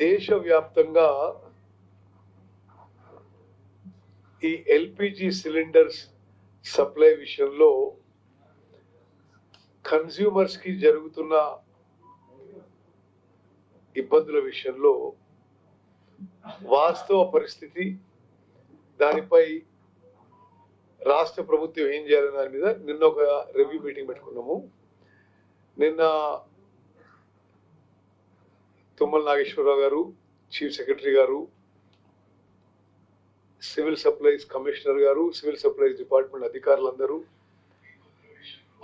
దేశవ్యాప్తంగా ఈ LPG cylinders supply విషయంలో కన్స్యూమర్స్ కి జరుగుతున్న ఇబ్బందుల విషయంలో వాస్తవ పరిస్థితి, దానిపై రాష్ట్ర ప్రభుత్వం ఏం చేయాలనే దాని మీద నిన్న ఒక రివ్యూ మీటింగ్ పెట్టుకున్నాము. నిన్న తుమ్మల నాగేశ్వరరావు గారు, చీఫ్ సెక్రటరీ గారు, సివిల్ సప్లైస్ కమిషనర్ గారు, సివిల్ సప్లైస్ డిపార్ట్మెంట్ అధికారులందరూ,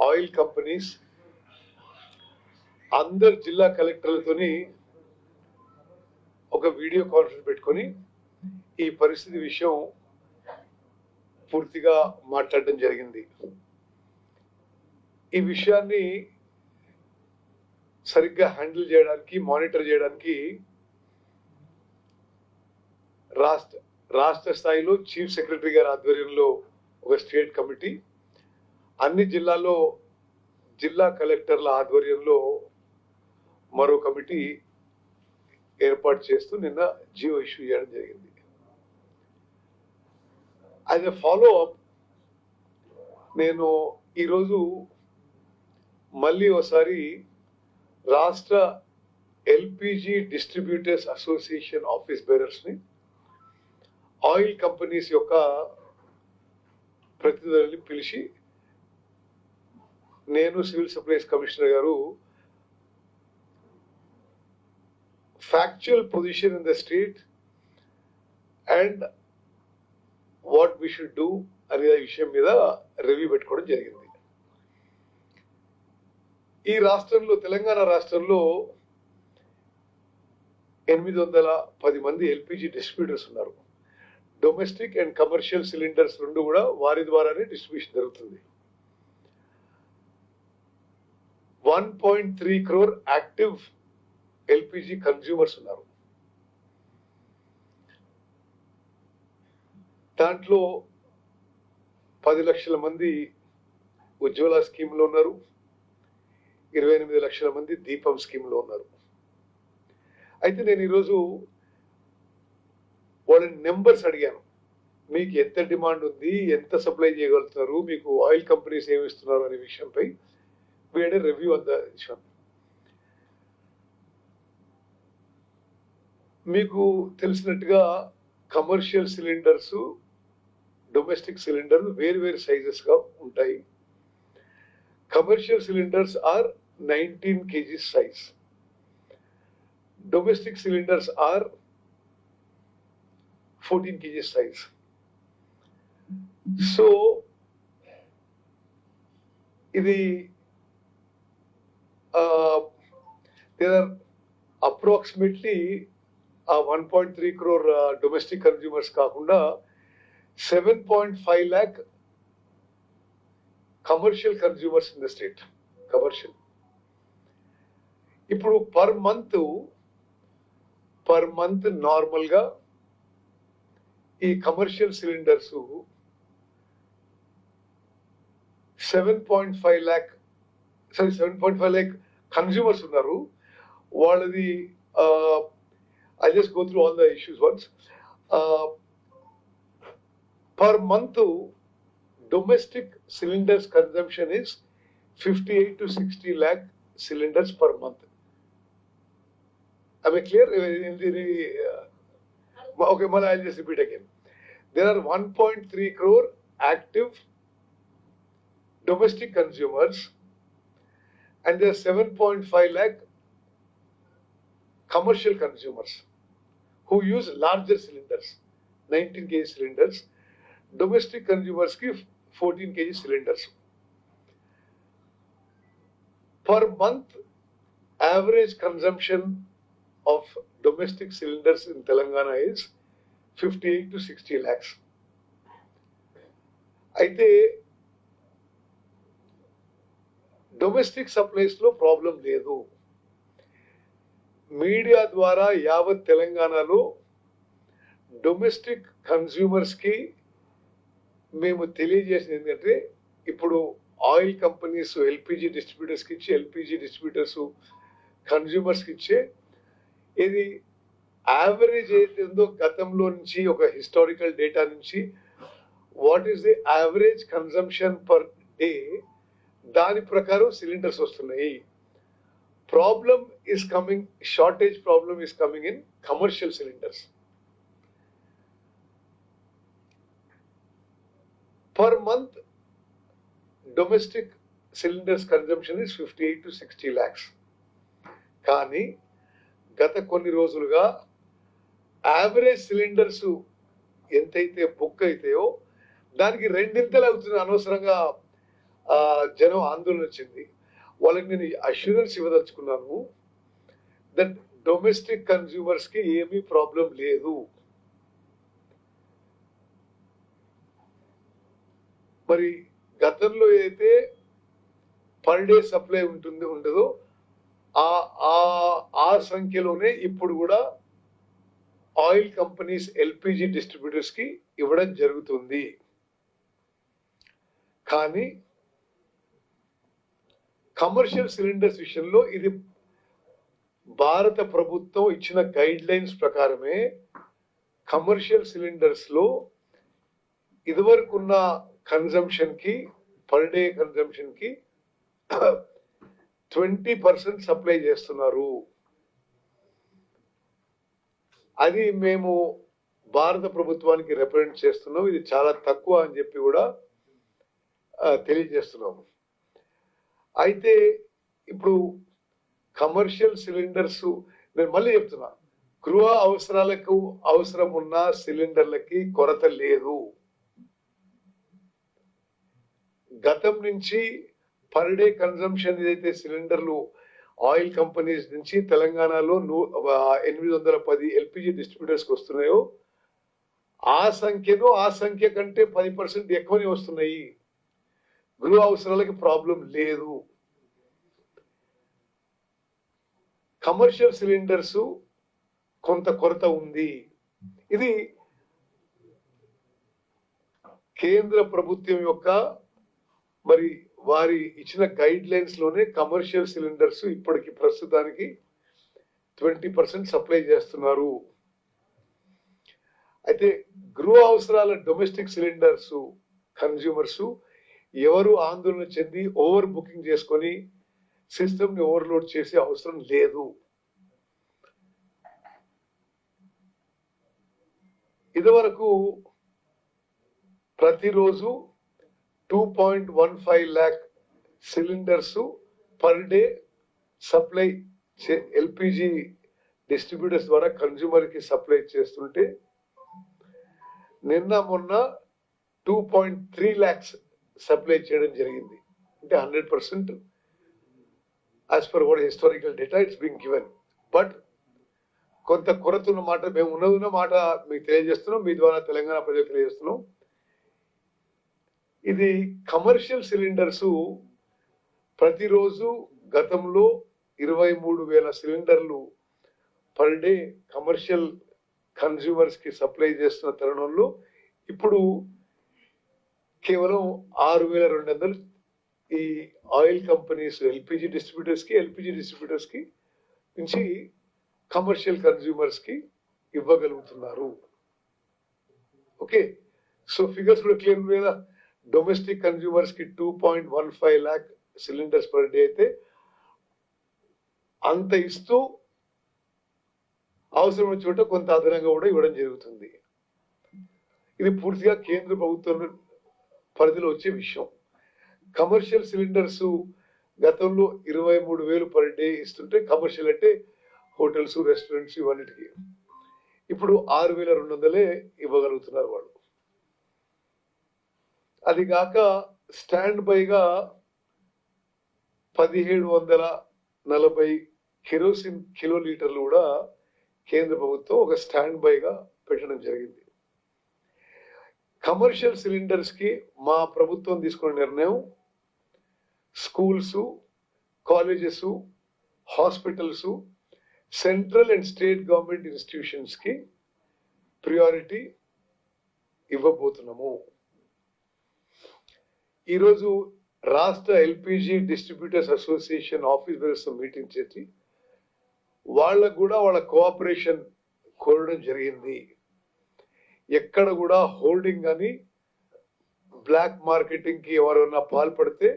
ఆయిల్ కంపెనీస్, అందరు జిల్లా కలెక్టర్లతోని ఒక వీడియో కాన్ఫరెన్స్ పెట్టుకొని ఈ పరిస్థితి విషయం పూర్తిగా మాట్లాడడం జరిగింది. ఈ విషయాన్ని సరిగ్గా హ్యాండిల్ చేయడానికి, మానిటర్ చేయడానికి రాష్ట్ర స్థాయిలో చీఫ్ సెక్రటరీ గారి ఆధ్వర్యంలో ఒక స్టేట్ కమిటీ, అన్ని జిల్లాల్లో జిల్లా కలెక్టర్ల ఆధ్వర్యంలో మరో కమిటీ ఏర్పాటు చేస్తూ నిన్న జియో ఇష్యూ చేయడం జరిగింది. యాజ్ ఎ ఫాలో అప్ నేను ఈరోజు మళ్ళీ ఒకసారి రాష్ట్ర LPG distributors association office bearers ని, ఆయిల్ కంపెనీస్ యొక్క ప్రతినిధులని పిలిచి నేను, సివిల్ సప్లైస్ కమిషనర్ గారు factual position in the state and what we should do అనే విషయం మీద రివ్యూ పెట్టుకోవడం జరిగింది. ఈ రాష్ట్రంలో, తెలంగాణ రాష్ట్రంలో 810 మంది ఎల్పిజి డిస్ట్రిబ్యూటర్స్ ఉన్నారు. డొమెస్టిక్ అండ్ కమర్షియల్ సిలిండర్స్ రెండు కూడా వారి ద్వారానే డిస్ట్రిబ్యూషన్ జరుగుతుంది. 1.3 crore యాక్టివ్ ఎల్పిజి కన్స్యూమర్స్ ఉన్నారు. దాంట్లో 10 లక్షల మంది ఉజ్వల స్కీమ్ లో ఉన్నారు, 28 లక్షల మంది దీపం స్కీమ్ లో ఉన్నారు. అయితే నేను ఈరోజు వాళ్ళని నెంబర్స్ అడిగాను. మీకు ఎంత డిమాండ్ ఉంది, ఎంత సప్లై చేయగలుగుతున్నారు, మీకు ఆయిల్ కంపెనీస్ ఏమి ఇస్తున్నారు అనే విషయంపై వేడే రివ్యూ అంద విషయం. మీకు తెలిసినట్టుగా కమర్షియల్ సిలిండర్స్, డొమెస్టిక్ సిలిండర్ వేరు సైజెస్ గా ఉంటాయి. Commercial cylinders are 19 kg size. Domestic cylinders are 14 kg size. So, there are approximately 1.3 crore domestic consumers కాకుండా 7.5 lakh commercial consumers in the state. Commercial. ఇప్పుడు పర్ మంత్ నార్మల్ గా ఈ commercial cylinders 7.5 lakh consumers ఉన్నారు. వాళ్ళది I just go through all the issues once. Per month domestic cylinders consumption is 58 to 60 lakh cylinders per month. Am I clear? Okay, I'll just repeat again. There are 1.3 crore active domestic consumers and there are 7.5 lakh commercial consumers who use larger cylinders, 19 kg cylinders. Domestic consumers give 14 kg cylinders. Per month, average consumption of domestic cylinders in Telangana is 58 to 60 lakhs. అయితే domestic supplies లో problem లేదు. Media ద్వారా యావత్ తెలంగాణలో domestic consumers కి మేము తెలియజేసింది ఏంటంటే, ఇప్పుడు ఆయిల్ కంపెనీస్ ఎల్పిజి డిస్ట్రిబ్యూటర్స్ కి ఇచ్చి, ఎల్పిజి డిస్ట్రిబ్యూటర్స్ కన్స్యూమర్స్ కి ఇచ్చే ఇది యావరేజ్ అయితే ఉందో గతంలో నుంచి ఒక హిస్టారికల్ డేటా నుంచి what is the average consumption per day, దాని ప్రకారం సిలిండర్స్ వస్తున్నాయి. Problem is coming, shortage problem is coming in commercial cylinders. Per month, domestic cylinders consumption is 58 to 60 lakhs. కానీ గత కొన్ని రోజులుగా యావరేజ్ సిలిండర్స్ ఎంతైతే బుక్ అయితాయో దానికి రెండింతలు అవుతుంది. అనవసరంగా జనం ఆందోళన వచ్చింది. వాళ్ళకి నేను అష్యూరెన్స్ ఇవ్వదలుచుకున్నాను దట్ డొమెస్టిక్ కన్స్యూమర్స్ కి ఏమీ ప్రాబ్లం లేదు. మరి గతంలో ఏదైతే పర్ డే సప్లై ఉండదో ఆ సంఖ్యలోనే ఇప్పుడు కూడా ఆయిల్ కంపెనీస్ ఎల్పిజి డిస్ట్రిబ్యూటర్స్ కి ఇవ్వడం జరుగుతుంది. కానీ కమర్షియల్ సిలిండర్స్ విషయంలో ఇది భారత ప్రభుత్వం ఇచ్చిన గైడ్ లైన్స్ ప్రకారమే కమర్షియల్ సిలిండర్స్ లో ఇదివరకున్న కన్జంప్షన్ కి, పర్ డే కన్జంప్షన్ కి 20% సప్లై చేస్తున్నారు. అది మేము భారత ప్రభుత్వానికి రిప్రజెంట్ చేస్తున్నాం. ఇది చాలా తక్కువ అని చెప్పి కూడా తెలియజేస్తున్నాము. అయితే ఇప్పుడు కమర్షియల్ సిలిండర్స్, నేను మళ్ళీ చెప్తున్నా, గృహ అవసరాలకు అవసరం ఉన్న సిలిండర్లకి కొరత లేదు. గతం నుంచి పర్ డే కన్సంప్షన్ ఏదైతే సిలిండర్లు ఆయిల్ కంపెనీస్ నుంచి తెలంగాణలో 810 ఎల్పిజి డిస్ట్రిబ్యూటర్స్ కి వస్తున్నాయో ఆ సంఖ్య కంటే 10% ఎక్కువనే వస్తున్నాయి. గృహ అవసరాలకి ప్రాబ్లం లేదు. కమర్షియల్ సిలిండర్స్ కొంత కొరత ఉంది. ఇది కేంద్ర ప్రభుత్వం యొక్క మరి వారి ఇచ్చిన గైడ్ లైన్స్ లోనే కమర్షియల్ సిలిండర్స్ ఇప్పటికి ప్రస్తుతానికి 20% సప్లై చేస్తున్నారు. అయితే గృహ అవసరాల డొమెస్టిక్ సిలిండర్స్ కన్స్యూమర్స్ ఎవరు ఆందోళన చెంది ఓవర్ బుకింగ్ చేసుకొని సిస్టమ్ ని ఓవర్లోడ్ చేసే అవసరం లేదు. ఇదివరకు ప్రతిరోజు 2.15 lakh cylinders per day supply LPG distributors ద్వారా కన్స్యూమర్ కి సప్లై చేస్తుంటే నిన్న మొన్న 2.3 lakhs సప్లై చేయడం జరిగింది. అంటే 100% as per watt historical data it's being given. But కొంత కొరత ఉన్న మాట మేము ఉన్నదున్న మాట మీకు తెలియజేస్తున్నాం, మీ ద్వారా తెలంగాణ ప్రజలకు తెలియజేస్తున్నాం. ఇది కమర్షియల్ సిలిండర్స్ ప్రతిరోజు గతంలో 23,000 సిలిండర్లు పర్ డే కమర్షియల్ కన్స్యూమర్స్ కి సప్లై చేస్తున్న తరుణంలో ఇప్పుడు కేవలం 6,200 ఈ ఆయిల్ కంపెనీస్ ఎల్పిజి డిస్ట్రిబ్యూటర్స్ కి నుంచి కమర్షియల్ కన్స్యూమర్స్ కి ఇవ్వగలుగుతున్నారు. ఓకే, సో ఫిగర్స్ కూడా క్లియర్ లేదా? డొమెస్టిక్ కన్స్యూమర్స్ కి 2.15 lakh సిలిండర్స్ పర్ డే అయితే అంత ఇస్తూ అవసరమైన చోట కొంత అదనంగా కూడా ఇవ్వడం జరుగుతుంది. ఇది పూర్తిగా కేంద్ర ప్రభుత్వం పరిధిలో వచ్చే విషయం. కమర్షియల్ సిలిండర్స్ గతంలో 23,000 పర్ డే ఇస్తుంటే, కమర్షియల్ అంటే హోటల్స్, రెస్టారెంట్స్ ఇవన్నిటికి, ఇప్పుడు 6,200 ఇవ్వగలుగుతున్నారు వాళ్ళు. అది కాక స్టాండ్ బైగా 1,740 కెరోసిన్ కిలోలీటర్లు కూడా కేంద్ర ప్రభుత్వం ఒక స్టాండ్ బైగా పెట్టడం జరిగింది. కమర్షియల్ సిలిండర్స్ కి మా ప్రభుత్వం తీసుకున్న నిర్ణయం schools, colleges, hospitals, central and state government institutions కి ప్రియారిటీ ఇవ్వబోతున్నాము. ఈరోజు రాష్ట్ర LPG distributors association office meeting చేసి వాళ్ళకు కూడా వాళ్ళ కోరడం జరిగింది. ఎక్కడ కూడా హోల్డింగ్ అని బ్లాక్ మార్కెటింగ్ కి ఎవరైనా పాల్పడితే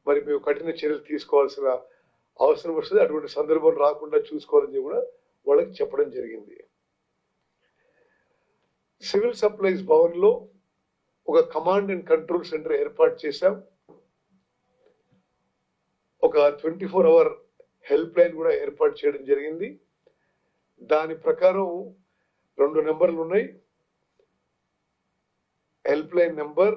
మరి మేము కఠిన చర్యలు తీసుకోవాల్సిన అవసరం వస్తుంది. అటువంటి సందర్భం రాకుండా చూసుకోవాలని కూడా వాళ్ళకి చెప్పడం జరిగింది. సివిల్ సప్లైస్ భవన్ లో ఒక కమాండ్ అండ్ కంట్రోల్ సెంటర్ ఏర్పాటు చేశాం. ఒక 24 hour హెల్ప్ లైన్ కూడా ఏర్పాటు చేయడం జరిగింది. దాని ప్రకారం 2 నెంబర్లు ఉన్నాయి. Help line number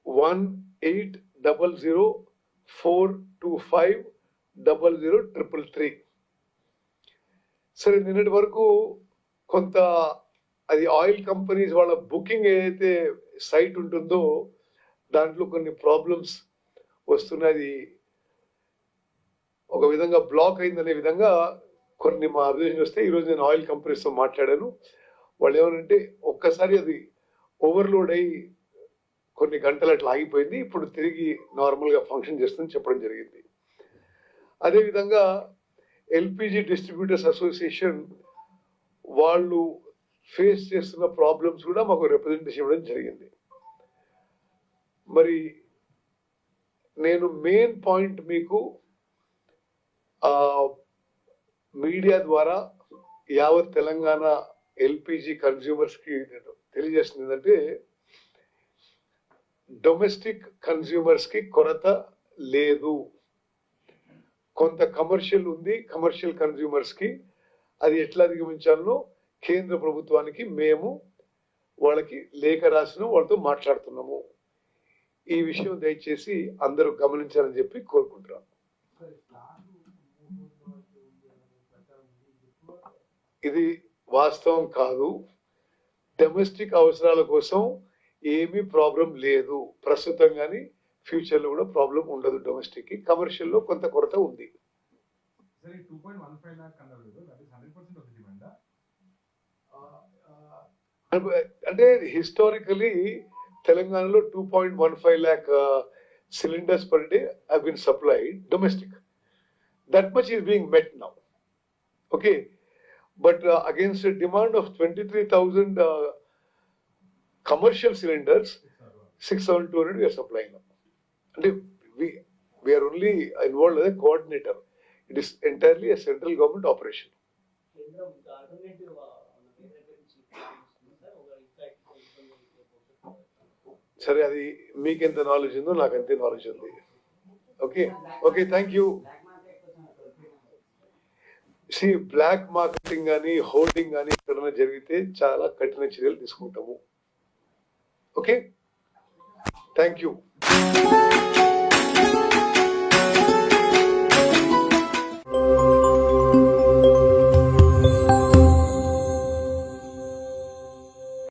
1800-425-0033. సరే, నిన్నటి వరకు కొంత అది ఆయిల్ కంపెనీస్ వాళ్ళ బుకింగ్ ఏదైతే సైట్ ఉంటుందో దాంట్లో కొన్ని ప్రాబ్లమ్స్ వస్తున్నది, ఒక విధంగా బ్లాక్ అయిందనే విధంగా కొన్ని మా అబ్జర్వేషన్ వస్తే ఈరోజు నేను ఆయిల్ కంపెనీస్తో మాట్లాడాను. వాళ్ళు ఏమనంటే ఒక్కసారి అది ఓవర్లోడ్ అయ్యి కొన్ని గంటలు అట్లా ఆగిపోయింది, ఇప్పుడు తిరిగి నార్మల్గా ఫంక్షన్ చేస్తుందని చెప్పడం జరిగింది. అదేవిధంగా ఎల్పిజి డిస్ట్రిబ్యూటర్స్ అసోసియేషన్ వాళ్ళు ఫేస్ చేస్తున్న ప్రాబ్లమ్స్ కూడా మాకు రిప్రజెంటేషన్ ఇవ్వడం జరిగింది. మరి నేను మెయిన్ పాయింట్ మీకు మీడియా ద్వారా యావత్ తెలంగాణ ఎల్పిజి కన్స్యూమర్స్ కి తెలియజేస్తుంది ఏంటంటే, డొమెస్టిక్ కన్స్యూమర్స్ కి కొరత లేదు. కొంత కమర్షియల్ ఉంది. కమర్షియల్ కన్స్యూమర్స్ కి అది ఎట్లా అధిగమించాలో కేంద్ర ప్రభుత్వానికి మేము వాళ్ళకి లేఖ రాసిన వాళ్ళతో మాట్లాడుతున్నాము. ఈ విషయం దయచేసి అందరూ గమనించాలని చెప్పి కోరుకుంటున్నాను. ఇది వాస్తవం కాదు. డొమెస్టిక్ అవసరాల కోసం ఏమీ ప్రాబ్లం లేదు ప్రస్తుతం, కానీ ఫ్యూచర్ లో కూడా ప్రాబ్లం ఉండదు. డొమెస్టిక్ కి కమర్షియల్ లో కొంత కొరత ఉంది. అంటే హిస్టారికలీ తెలంగాణలో 2.15 lakh cylinders per day have been supplied domestic. That much is being met now. Okay. But against a demand of 23,000 commercial cylinders, 6,200 we are supplying now. And we are only involved as a coordinator. It is entirely a central government operation. సరే, అది మీకెంత knowledge ఉందో నాకు అంతే knowledge ఉంది. Okay, okay, thank you. Black marketing కానీ holding కానీ ఎక్కడైనా జరిగితే చాలా కఠిన చర్యలు తీసుకుంటాము. Okay, thank you.